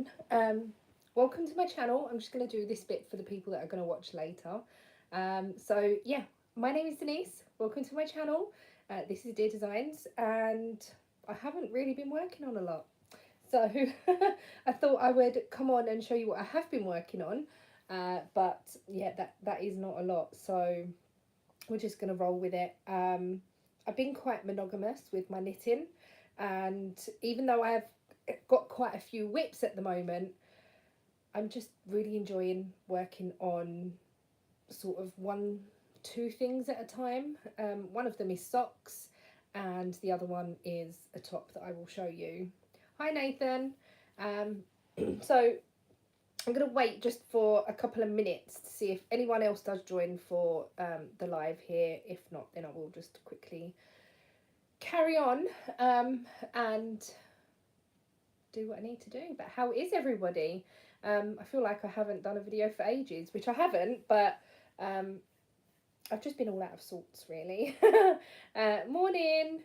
everyone, welcome to my channel. I'm just going to do this bit for the people that are going to watch later. So yeah, my name is Denise, welcome to my channel. This is Dear Designs, and I haven't really been working on a lot, so I thought I would come on and show you what I have been working on, but yeah, that is not a lot, so we're just going to roll with it. I've been quite monogamous with my knitting, and even though I've got quite a few whips at the moment, I'm just really enjoying working on sort of two things at a time. One of them is socks, and the other one is a top that I will show you. Hi Nathan. So I'm going to wait just for a couple of minutes to see if anyone else does join for the live here. If not, then I will just quickly carry on and do what I need to do. But how is everybody? I feel like I haven't done a video for ages, which I haven't, but I've just been all out of sorts, really. Morning.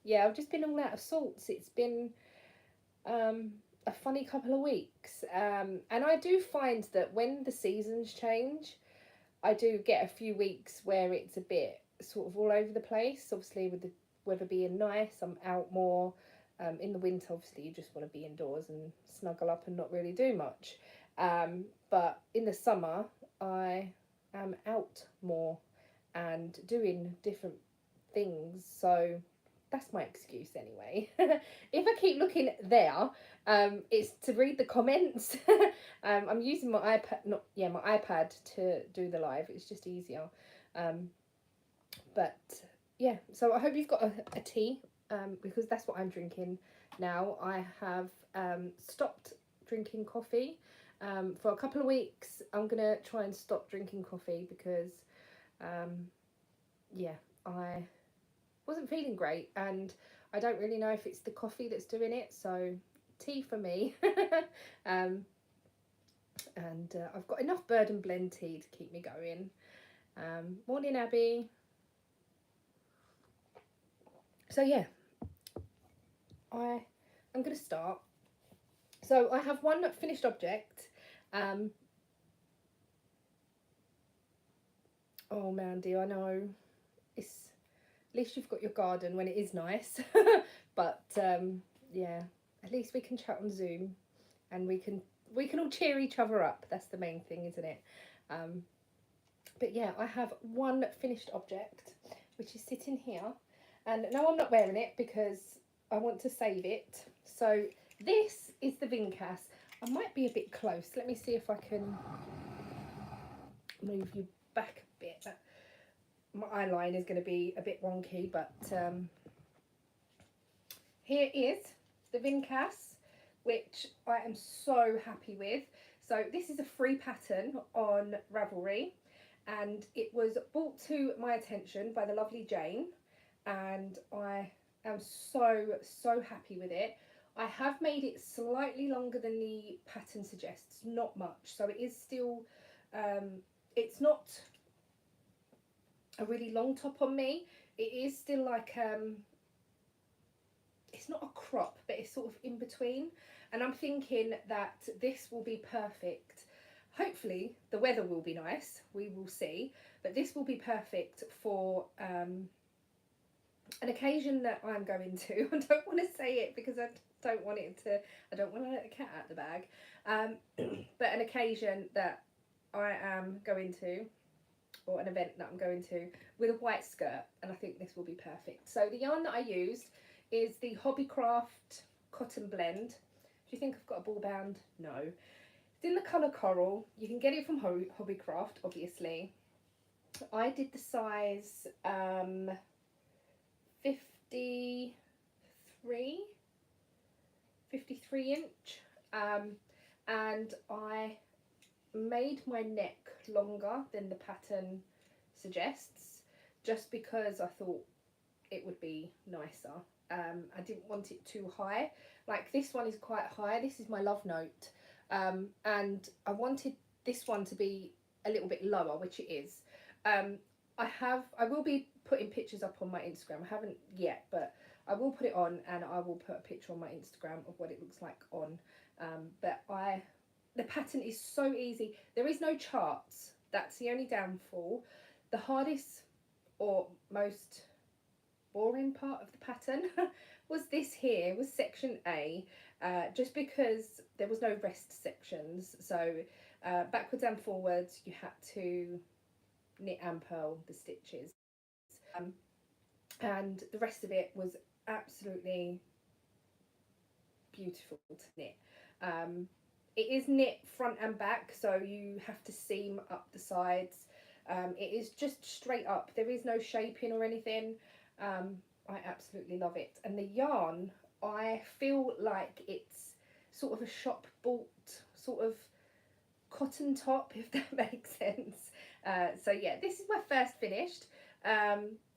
Yeah, I've just been all out of sorts. It's been a funny couple of weeks, and I do find that when the seasons change, I do get a few weeks where it's a bit sort of all over the place. Obviously, with the weather being nice, I'm out more. In the winter, obviously, you just want to be indoors and snuggle up and not really do much. But in the summer, I am out more and doing different things. So that's my excuse anyway. If I keep looking there, it's to read the comments. I'm using my iPad to do the live. It's just easier. But yeah, so I hope you've got a tea, because that's what I'm drinking now. I have stopped drinking coffee for a couple of weeks. I'm gonna try and stop drinking coffee because yeah, I wasn't feeling great, and I don't really know if it's the coffee that's doing it, so tea for me. And I've got enough Bird and Blend tea to keep me going. Morning Abby. So yeah, I'm going to start. So I have one finished object. Oh Mandy, I know, it's, at least you've got your garden when it is nice. But yeah, at least we can chat on Zoom, and we can all cheer each other up. That's the main thing, isn't it? But yeah, I have one finished object which is sitting here, and no, I'm not wearing it because I want to save it. So this is the Vincas. I might be a bit close. Let me see if I can move you back a bit. My eye line is going to be a bit wonky, but here is the Vincas, which I am so happy with. So this is a free pattern on Ravelry, and it was brought to my attention by the lovely Jane, and I am so happy with it. I have made it slightly longer than the pattern suggests, not much, so it is still it's not a really long top on me. It is still like it's not a crop, but it's sort of in between, and I'm thinking that this will be perfect. Hopefully the weather will be nice, we will see, but this will be perfect for an occasion that I'm going to. I don't want to say it because I don't want to let the cat out of the bag, but an occasion that I am going to, or an event that I'm going to, with a white skirt, and I think this will be perfect. So the yarn that I used is the Hobbycraft Cotton Blend. Do you think I've got a ball band? No. It's in the colour Coral. You can get it from Hobbycraft, obviously. I did the size 53 inch, and I made my neck longer than the pattern suggests, just because I thought it would be nicer. I didn't want it too high. Like this one is quite high. This is my love note, and I wanted this one to be a little bit lower, which it is. I will be putting pictures up on my Instagram. I haven't yet, but I will put it on, and I will put a picture on my Instagram of what it looks like on. But the pattern is so easy. There is no charts. That's the only downfall. The hardest or most boring part of the pattern was this here, was section A, just because there was no rest sections. So backwards and forwards you had to knit and purl the stitches, and the rest of it was absolutely beautiful to knit. It is knit front and back, so you have to seam up the sides. It is just straight up, there is no shaping or anything. I absolutely love it, and the yarn, I feel like it's sort of a shop bought sort of cotton top, if that makes sense. So yeah, this is my first finished.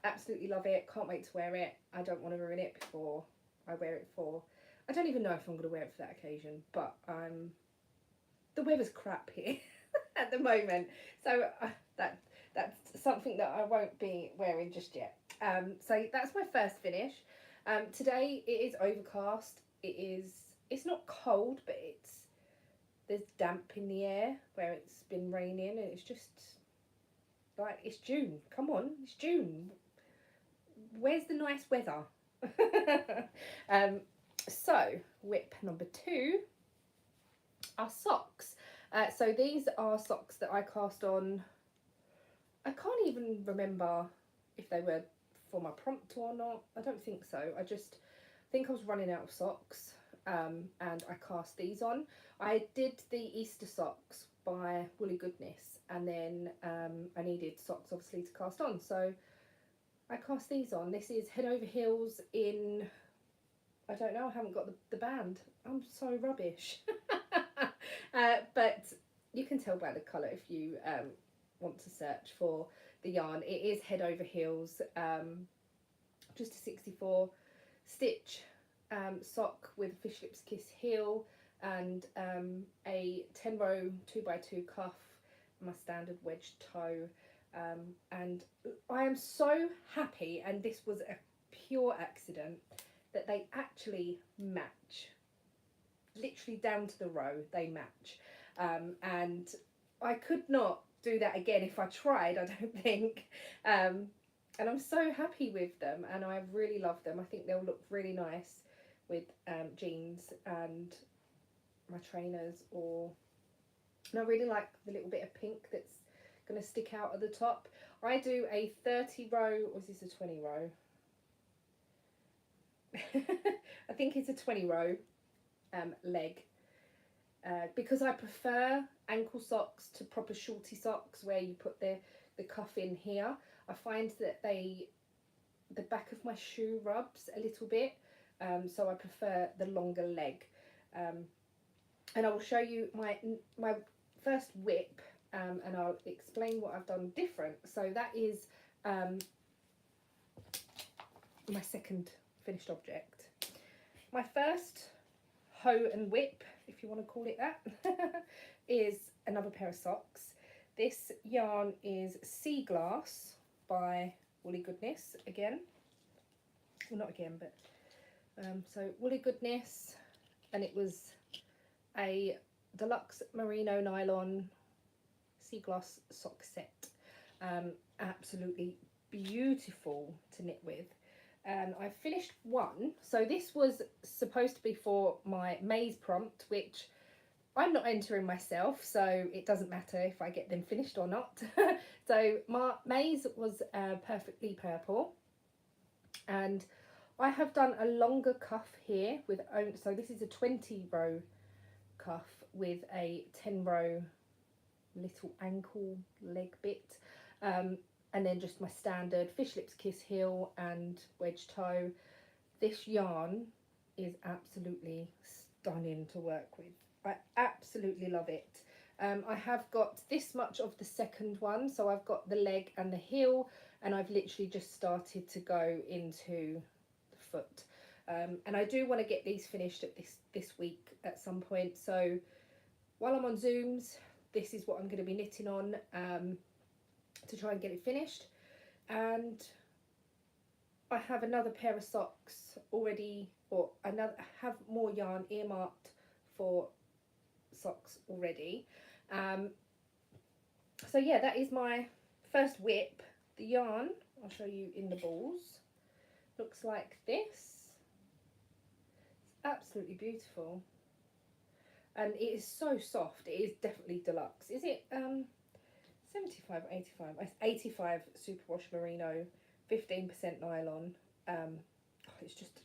Absolutely love it, can't wait to wear it. I don't want to ruin it before I wear it for, I don't even know if I'm going to wear it for that occasion, but the weather's crap here at the moment, so that's something that I won't be wearing just yet. So that's my first finish. Today it is overcast. It's not cold, but there's damp in the air where it's been raining, and it's just like, it's June. Come on, it's June. Where's the nice weather? So whip number 2 are socks. So these are socks that I cast on. I can't even remember if they were for my prompt or not. I don't think so. I just think I was running out of socks, and I cast these on. I did the Easter socks by Woolly Goodness, and then I needed socks obviously to cast on, so I cast these on. This is Head Over Heels in, I don't know, I haven't got the band. I'm so rubbish. But you can tell by the colour if you want to search for the yarn. It is Head Over Heels, just a 64 stitch sock with a Fish Lips Kiss heel, and a 10 row 2x2 cuff, my standard wedge toe. And I am so happy, and this was a pure accident, that they actually match. Literally down to the row they match, and I could not do that again if I tried, I don't think. And I'm so happy with them, and I really love them. I think they'll look really nice with jeans and my trainers, and I really like the little bit of pink that's going to stick out at the top. I do a 30 row, or is this a 20 row? I think it's a 20 row leg, because I prefer ankle socks to proper shorty socks where you put the cuff in here. I find that the back of my shoe rubs a little bit, so I prefer the longer leg. And I will show you my first whip, and I'll explain what I've done different. So that is my second finished object. My first hoe and whip, if you want to call it that, is another pair of socks. This yarn is Sea Glass by Woolly Goodness again. Well, not again, but so Woolly Goodness, and it was a deluxe merino nylon sea glass sock set. Absolutely beautiful to knit with. And I finished one, so this was supposed to be for my maze prompt, which I'm not entering myself, so it doesn't matter if I get them finished or not. So my maze was perfectly purple, and I have done a longer cuff here with, so this is a 20 row cuff with a 10 row little ankle leg bit, and then just my standard Fish Lips Kiss heel and wedge toe. This yarn is absolutely stunning to work with. I absolutely love it. I have got this much of the second one, so I've got the leg and the heel, and I've literally just started to go into the foot. And I do want to get these finished at this week at some point, so while I'm on Zooms, this is what I'm going to be knitting on, to try and get it finished. And I have another pair of socks already, or I have more yarn earmarked for socks already. So yeah, that is my first whip. The yarn, I'll show you in the balls, looks like this. It's absolutely beautiful. And it is so soft. It is definitely deluxe. Is it 75, 85? It's 85 superwash merino, 15% nylon. It's just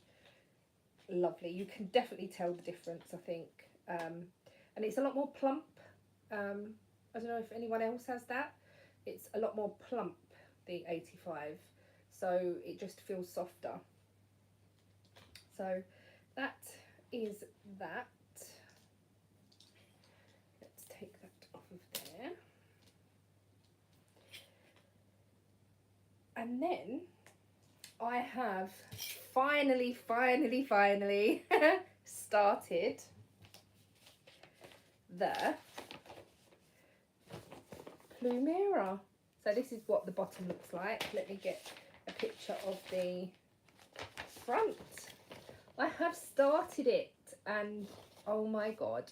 lovely. You can definitely tell the difference, I think. And it's a lot more plump. I don't know if anyone else has that. It's a lot more plump, the 85. So it just feels softer. So that is that. Let's take that off of there. And then I have finally started the Plumera. So this is what the bottom looks like. Let me get a picture of the front. I have started it and oh my god,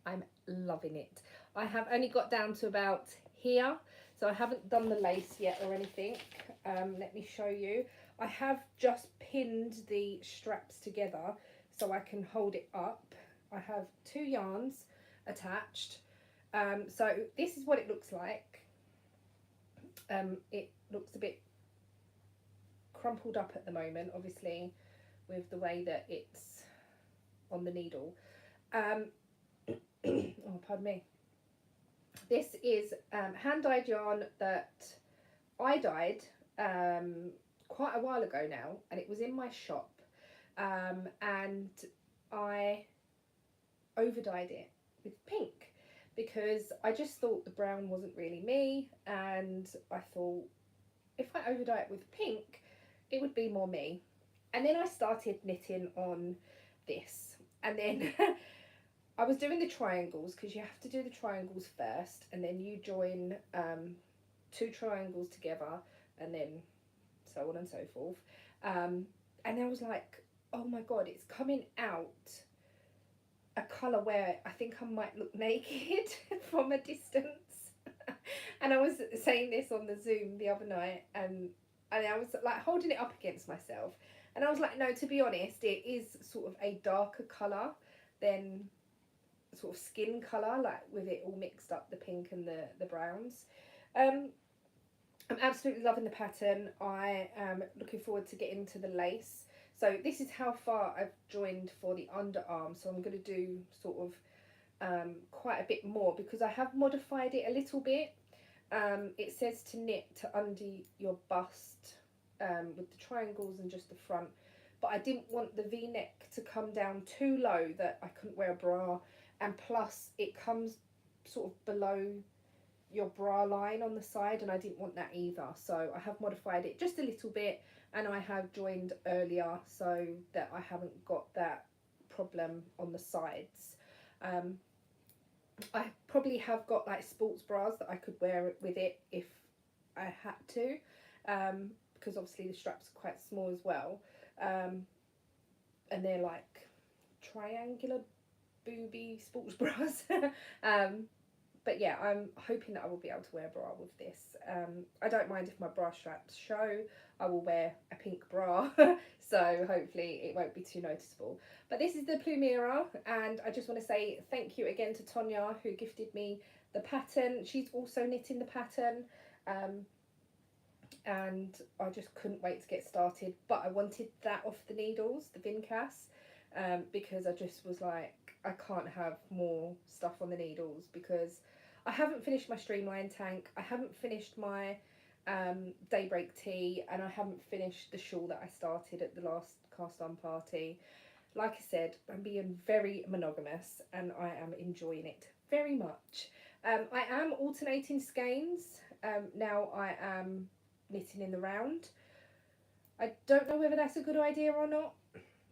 I'm loving it. I have only got down to about here, so I haven't done the lace yet or anything. Let me show you. I have just pinned the straps together so I can hold it up. I have 2 yarns attached. So this is what it looks like. It looks a bit crumpled up at the moment, obviously, with the way that it's on the needle. Oh, pardon me. This is hand-dyed yarn that I dyed quite a while ago now, and it was in my shop, and I overdyed it with pink because I just thought the brown wasn't really me, and I thought if I overdye it with pink it would be more me. And then I started knitting on this, and then I was doing the triangles because you have to do the triangles first, and then you join 2 triangles together, and then so on and so forth. And I was like, oh my god, it's coming out a colour where I think I might look naked from a distance. And I was saying this on the Zoom the other night, and I was like holding it up against myself, and I was like, no, to be honest, it is sort of a darker colour than sort of skin colour, like with it all mixed up, the pink and the browns. I'm absolutely loving the pattern. I am looking forward to getting to the lace. So this is how far I've joined for the underarm, so I'm going to do sort of quite a bit more because I have modified it a little bit. It says to knit to under your bust with the triangles and just the front, but I didn't want the v-neck to come down too low that I couldn't wear a bra, and plus it comes sort of below your bra line on the side, and I didn't want that either. So I have modified it just a little bit, and I have joined earlier so that I haven't got that problem on the sides. I probably have got like sports bras that I could wear with it if I had to, because obviously the straps are quite small as well, and they're like triangular booby sports bras. But yeah, I'm hoping that I will be able to wear a bra with this. I don't mind if my bra straps show. I will wear a pink bra, so hopefully it won't be too noticeable. But this is the Plumera, and I just want to say thank you again to Tonya, who gifted me the pattern. She's also knitting the pattern, and I just couldn't wait to get started. But I wanted that off the needles, the Vincas, because I just was like, I can't have more stuff on the needles because I haven't finished my streamline tank, I haven't finished my daybreak tee, and I haven't finished the shawl that I started at the last cast on party. Like I said, I'm being very monogamous and I am enjoying it very much. I am alternating skeins. Now I am knitting in the round. I don't know whether that's a good idea or not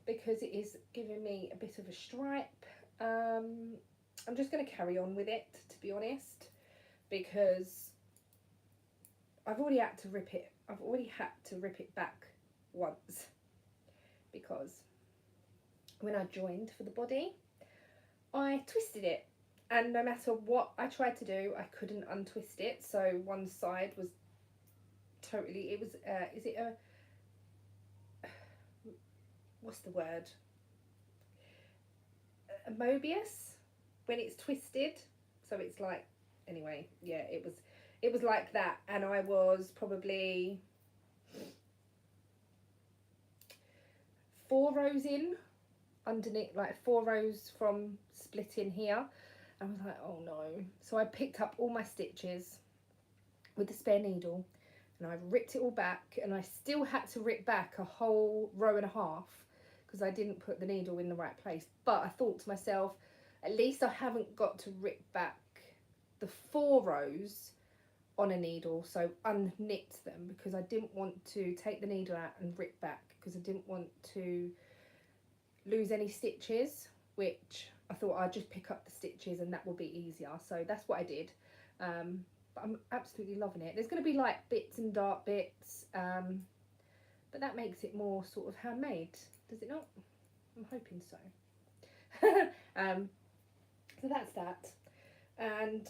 because it is giving me a bit of a stripe. I'm just going to carry on with it, to be honest, because I've already had to rip it. I've already had to rip it back once because when I joined for the body, I twisted it, and no matter what I tried to do, I couldn't untwist it. So one side was totally, it was is it a, what's the word, a Mobius when it's twisted? So it's like, anyway, yeah, it was like that, and I was probably 4 rows in underneath, like 4 rows from splitting here. I was like, oh no. So I picked up all my stitches with the spare needle, and I ripped it all back, and I still had to rip back a whole row and a half because I didn't put the needle in the right place. But I thought to myself, at least I haven't got to rip back the 4 rows on a needle, so unknit them, because I didn't want to take the needle out and rip back, because I didn't want to lose any stitches, which I thought I'd just pick up the stitches and that will be easier. So that's what I did. But I'm absolutely loving it. There's going to be like bits and dark bits, but that makes it more sort of handmade, does it not? I'm hoping so. So that's that, and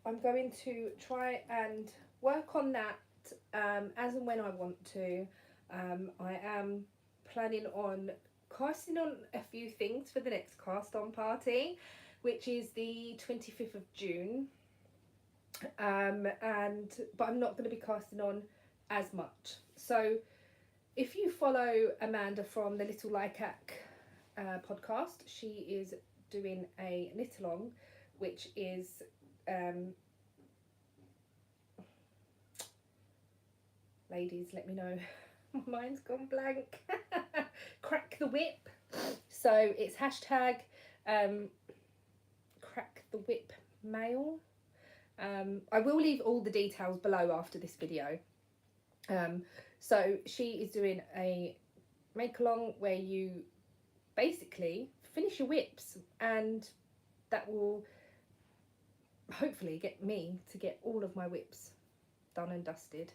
I'm going to try and work on that as and when I want to. I am planning on casting on a few things for the next cast on party, which is the 25th of June. But I'm not going to be casting on as much. So if you follow Amanda from the Little Lycac podcast, she is doing a knit along, which is ladies, let me know. My mind's gone blank. Crack the whip. So it's hashtag crack the whip mail. I will leave all the details below after this video. So she is doing a make along where you basically finish your whips, and that will hopefully get me to get all of my whips done and dusted.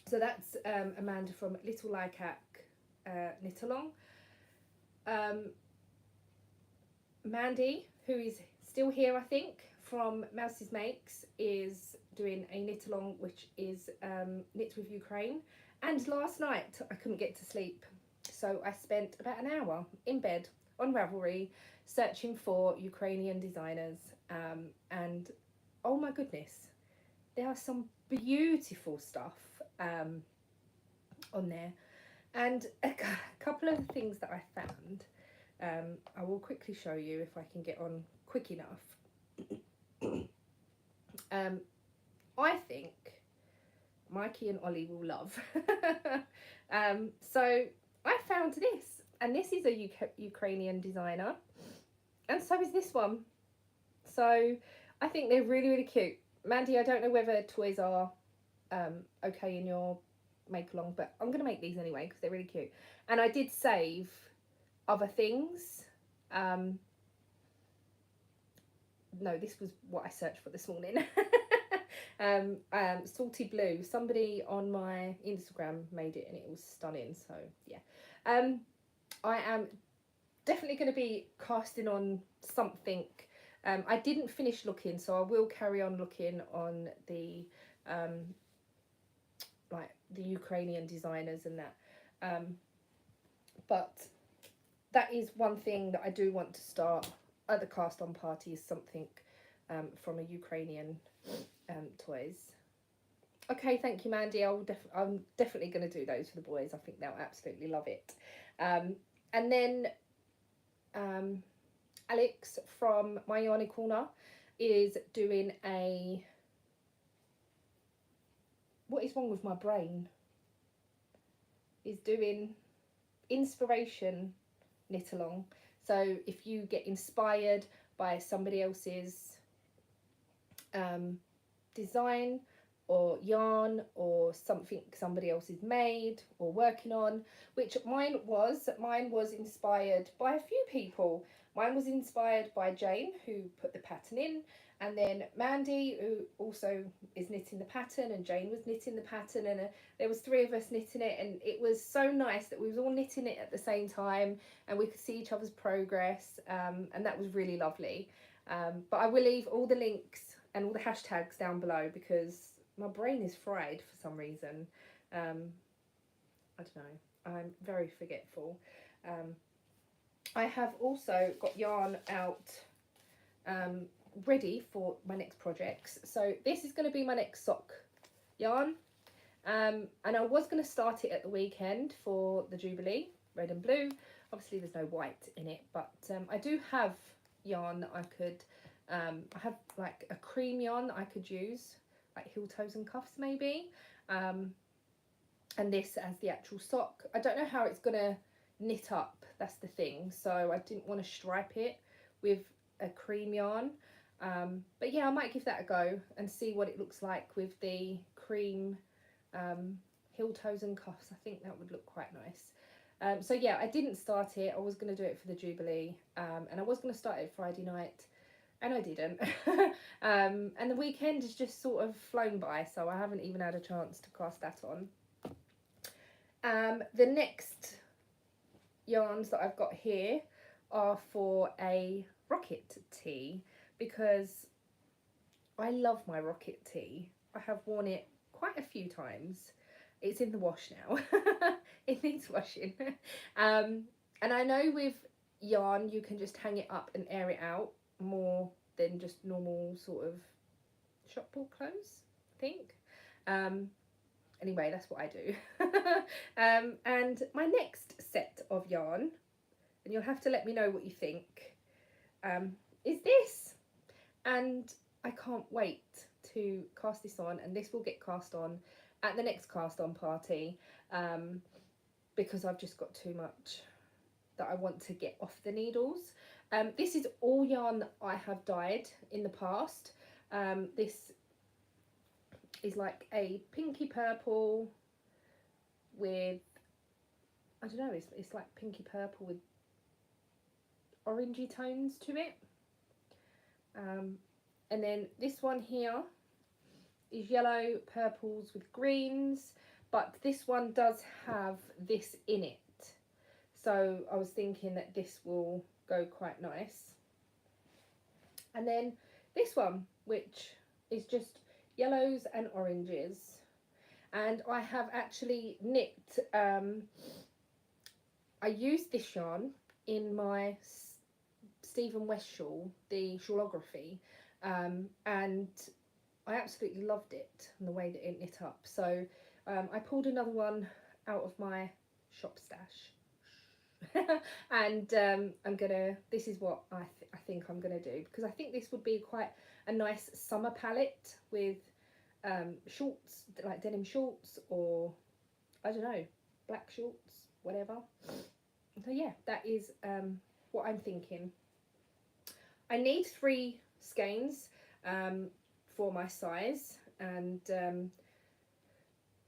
So that's Amanda from Little Lycac Knit Along. Mandy, who is still here I think, from Mouse's Makes, is doing a knit along which is Knit with Ukraine. And last night I couldn't get to sleep, so I spent about an hour in bed on Ravelry searching for Ukrainian designers, and oh my goodness, there are some beautiful stuff on there. And a couple of things that I found, I will quickly show you if I can get on quick enough. I think Mikey and Ollie will love. So I found this, and this is a Ukrainian designer, and so is this one. So I think they're really, really cute. Mandy, I don't know whether toys are okay in your make along, but I'm going to make these anyway because they're really cute. And I did save other things. No, this was what I searched for this morning. Salty blue. Somebody on my Instagram made it and it was stunning. So yeah, I am definitely going to be casting on something. I didn't finish looking, so I will carry on looking on the like the Ukrainian designers and that. But that is one thing that I do want to start at the cast on party, is something from a Ukrainian toys. Okay, thank you, Mandy. I'm definitely going to do those for the boys. I think they'll absolutely love it. And then Alex from My Yarny Corner is doing a... What is wrong with my brain? Is doing inspiration knit along. So if you get inspired by somebody else's design, or yarn or something somebody else has made or working on, which mine was inspired by a few people. Mine was inspired by Jane, who put the pattern in, and then Mandy, who also is knitting the pattern, and Jane was knitting the pattern, and there was three of us knitting it, and it was so nice that we was all knitting it at the same time, and we could see each other's progress, and that was really lovely. But I will leave all the links and all the hashtags down below because my brain is fried for some reason. I don't know. I'm very forgetful. I have also got yarn out ready for my next projects. So this is going to be my next sock yarn. And I was going to start it at the weekend for the Jubilee, red and blue. Obviously there's no white in it, but I do have yarn that I could, I have like a cream yarn that I could use, like heel, toes and cuffs maybe. And this as the actual sock. I don't know how it's going to knit up, that's the thing. So I didn't want to stripe it with a cream yarn. But yeah, I might give that a go and see what it looks like with the cream heel, toes and cuffs. I think that would look quite nice. So yeah, I didn't start it. I was going to do it for the Jubilee, and I was going to start it Friday night, and I didn't. And the weekend has just sort of flown by, so I haven't even had a chance to cast that on. The next yarns that I've got here are for a rocket tee, because I love my rocket tee. I have worn it quite a few times. It's in the wash now. It needs washing. And I know with yarn you can just hang it up and air it out more than just normal sort of shop bought clothes, I think. Anyway, that's what I do. And my next set of yarn, and you'll have to let me know what you think, is this. And I can't wait to cast this on, and this will get cast on at the next cast on party, because I've just got too much that I want to get off the needles. This is all yarn that I have dyed in the past. This is like a pinky purple with, I don't know, it's like pinky purple with orangey tones to it. And then this one here is yellow, purples with greens, but this one does have this in it. So I was thinking that this will go quite nice. And then this one, which is just yellows and oranges. And I have actually knit, I used this yarn in my Stephen West shawl, the shawlography, and I absolutely loved it and the way that it knit up. So I pulled another one out of my shop stash. And this is what I think I'm gonna do, because I think this would be quite a nice summer palette with shorts, like denim shorts, or I don't know, black shorts, whatever. So yeah, that is what I'm thinking. I need 3 skeins for my size, and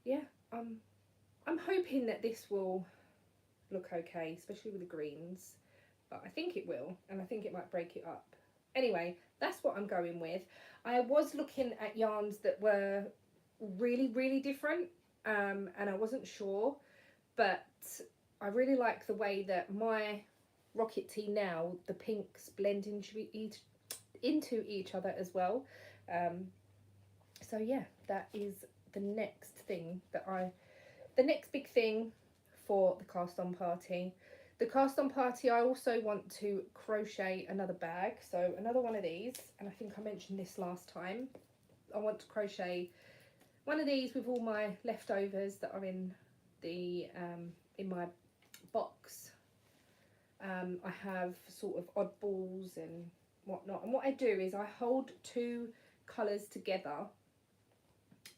yeah, I'm hoping that this will look okay, especially with the greens, but I think it will, and I think it might break it up. Anyway, that's what I'm going with. I was looking at yarns that were really different, and I wasn't sure, but I really like the way that my rocket tee now, the pinks blend into each other as well. So yeah, that is the next thing that the next big thing for the cast on party. The cast on party, I also want to crochet another bag, so another one of these, and I think I mentioned this last time. I want to crochet one of these with all my leftovers that are in the in my box. I have sort of oddballs and whatnot, and what I do is I hold 2 colours together,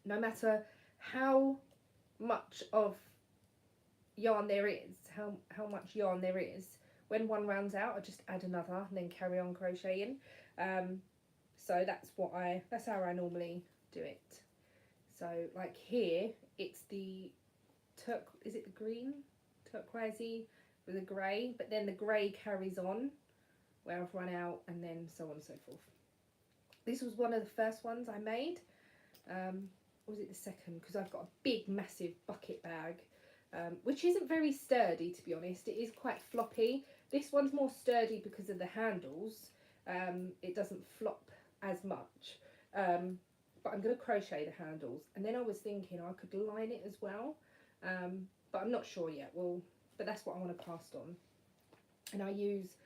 no matter how much of yarn there is, how much yarn there is. When one runs out, I just add another and then carry on crocheting. So that's how I normally do it. So like here, it's the is it the green? Turquoisey with a grey, but then the grey carries on where I've run out, and then so on and so forth. This was one of the first ones I made. Or was it the second? Because I've got a big, massive bucket bag, which isn't very sturdy, to be honest. It is quite floppy. This one's more sturdy because of the handles. It doesn't flop as much. But I'm going to crochet the handles. And then I was thinking I could line it as well. But I'm not sure yet. Well, but that's what I want to cast on. And I use,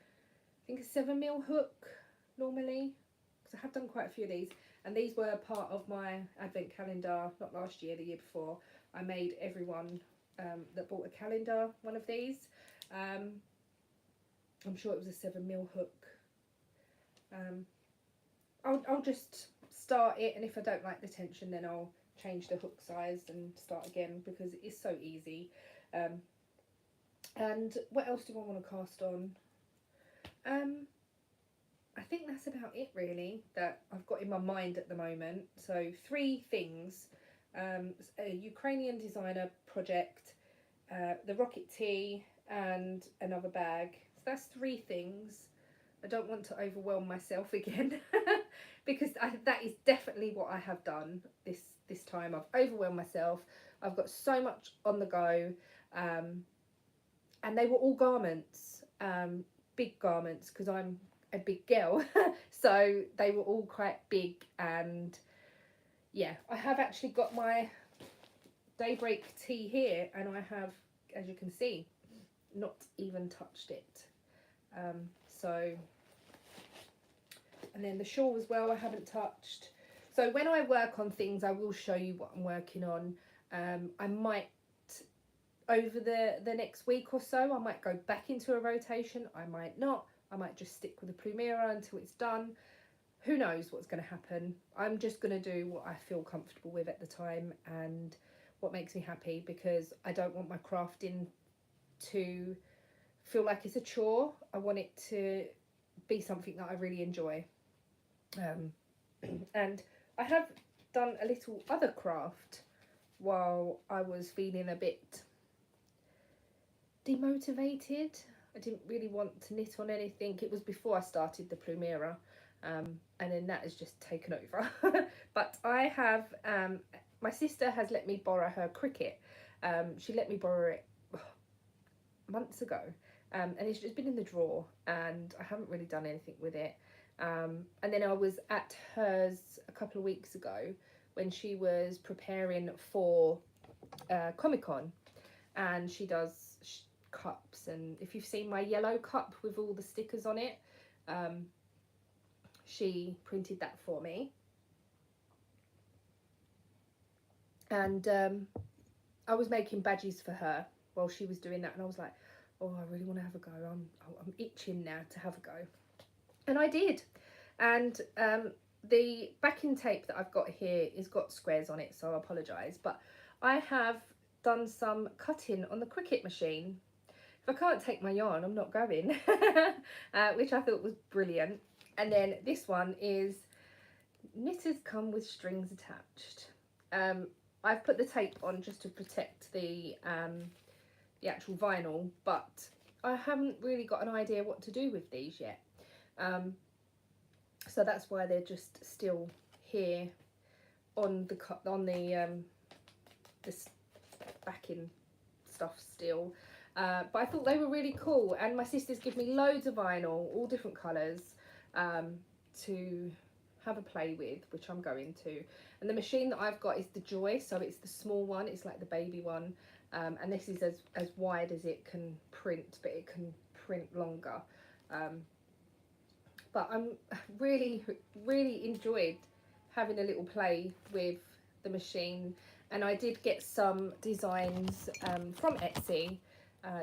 I think, a 7mm hook normally, because I have done quite a few of these. And these were part of my advent calendar, not last year, the year before. I made everyone that bought a calendar one of these. I'm sure it was a 7mm hook. I'll just start it, and if I don't like the tension, then I'll change the hook size and start again, because it is so easy. And what else do I want to cast on? I think that's about it really that I've got in my mind at the moment. So 3 things: a Ukrainian designer project, the rocket tee, and another bag. So that's 3 things. I don't want to overwhelm myself again because that is definitely what I have done this time. I've overwhelmed myself. I've got so much on the go, and they were all garments, big garments, because I'm a big girl. So they were all quite big, and yeah, I have actually got my daybreak tee here, and I have, as you can see, not even touched it. So, and then the shawl as well I haven't touched. So when I work on things, I will show you what I'm working on. I might, over the next week or so, I might go back into a rotation. I might not. I might just stick with the Plumera until it's done. Who knows what's going to happen. I'm just going to do what I feel comfortable with at the time and what makes me happy, because I don't want my crafting to feel like it's a chore. I want it to be something that I really enjoy. And I have done a little other craft while I was feeling a bit demotivated. I didn't really want to knit on anything. It was before I started the Plumera, and then that has just taken over. But I have, my sister has let me borrow her Cricut. She let me borrow it months ago, and it's just been in the drawer, and I haven't really done anything with it. And then I was at hers a couple of weeks ago when she was preparing for Comic-Con, and she does cups, and if you've seen my yellow cup with all the stickers on it, she printed that for me. And I was making badges for her while she was doing that, and I was like, oh, I really want to have a go. I'm itching now to have a go. And I did. And the backing tape that I've got here has got squares on it, so I apologise, but I have done some cutting on the Cricut machine. If I can't take my yarn, I'm not going. Which I thought was brilliant. And then this one is knitters come with strings attached. I've put the tape on just to protect the actual vinyl, but I haven't really got an idea what to do with these yet. So that's why they're just still here on the this backing stuff still. But I thought they were really cool, and my sisters give me loads of vinyl, all different colours, to have a play with, which I'm going to. And the machine that I've got is the Joy, so it's the small one, it's like the baby one, and this is as wide as it can print, but it can print longer. But I'm really enjoyed having a little play with the machine, and I did get some designs from Etsy,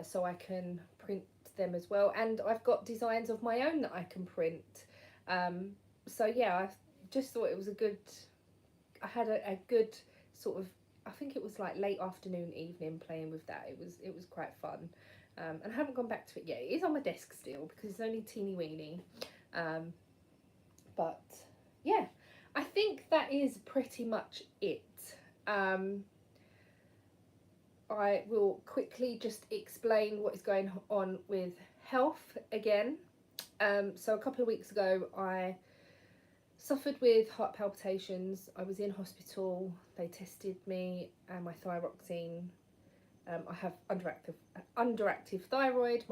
so I can print them as well, and I've got designs of my own that I can print. So yeah, I just thought it was a good, I had a good sort of, I think it was like late afternoon, evening playing with that. It was quite fun, and I haven't gone back to it yet. It is on my desk still because it's only teeny weeny. But yeah, I think that is pretty much it. I will quickly just explain what is going on with health again. So a couple of weeks ago, I suffered with heart palpitations. I was in hospital. They tested me and my thyroxine. I have underactive thyroid.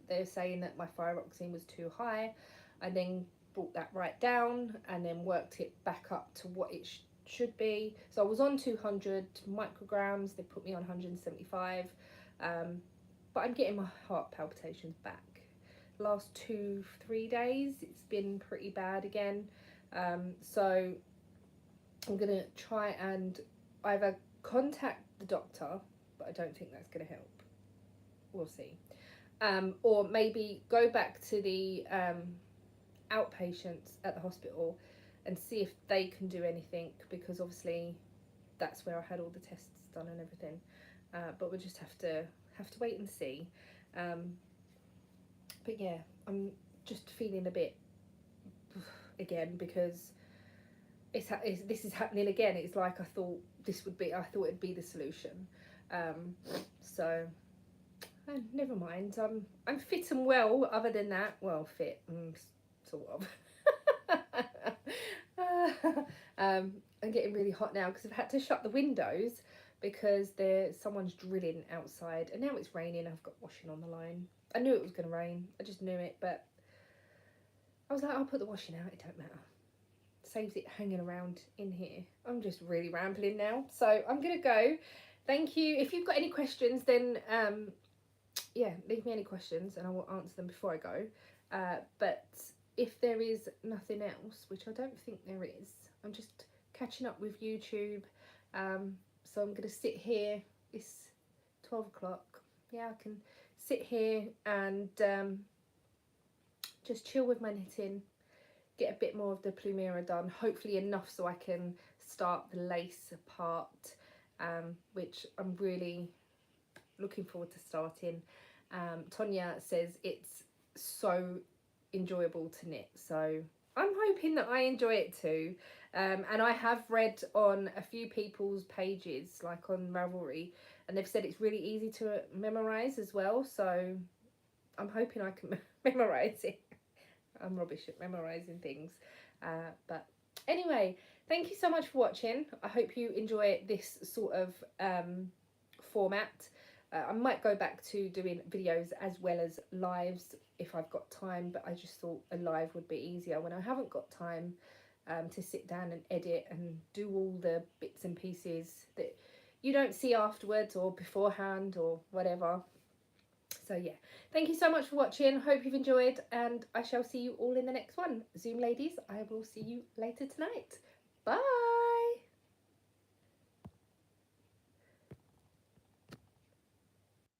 They're saying that my thyroxine was too high. I then brought that right down and then worked it back up to what it should be. So I was on 200 micrograms. They put me on 175. But I'm getting my heart palpitations back. Last 2-3 days, it's been pretty bad again. So I'm gonna try and either contact the doctor, but I don't think that's gonna help. We'll see. Or maybe go back to the outpatients at the hospital and see if they can do anything, because obviously that's where I had all the tests done and everything. But we'll just have to wait and see. But yeah, I'm just feeling a bit again, because this is happening again. It's like I thought it'd be the solution. So never mind. I'm fit and well. Other than that, well, fit, sort of. I'm getting really hot now because I've had to shut the windows because someone's drilling outside, and now it's raining. I've got washing on the line. I knew it was going to rain. I just knew it, but I was like, I'll put the washing out. It don't matter. Saves it hanging around in here. I'm just really rambling now, so I'm gonna go. Thank you. If you've got any questions, then yeah, leave me any questions and I will answer them before I go. But if there is nothing else, which I don't think there is, I'm just catching up with YouTube. So I'm gonna sit here. It's 12 o'clock. Yeah, I can sit here and just chill with my knitting, get a bit more of the Plumera done, hopefully enough so I can start the lace part, which I'm really looking forward to starting. Tonya says it's so enjoyable to knit, so I'm hoping that I enjoy it too. And I have read on a few people's pages, like on Ravelry, and they've said it's really easy to memorize as well, so I'm hoping I can memorize it. I'm rubbish at memorizing things, but anyway, thank you so much for watching. I hope you enjoy this sort of format. I might go back to doing videos as well as lives if I've got time, but I just thought a live would be easier when I haven't got time to sit down and edit and do all the bits and pieces that you don't see afterwards or beforehand or whatever. So yeah, thank you so much for watching. Hope you've enjoyed, and I shall see you all in the next one. Zoom ladies, I will see you later tonight. Bye.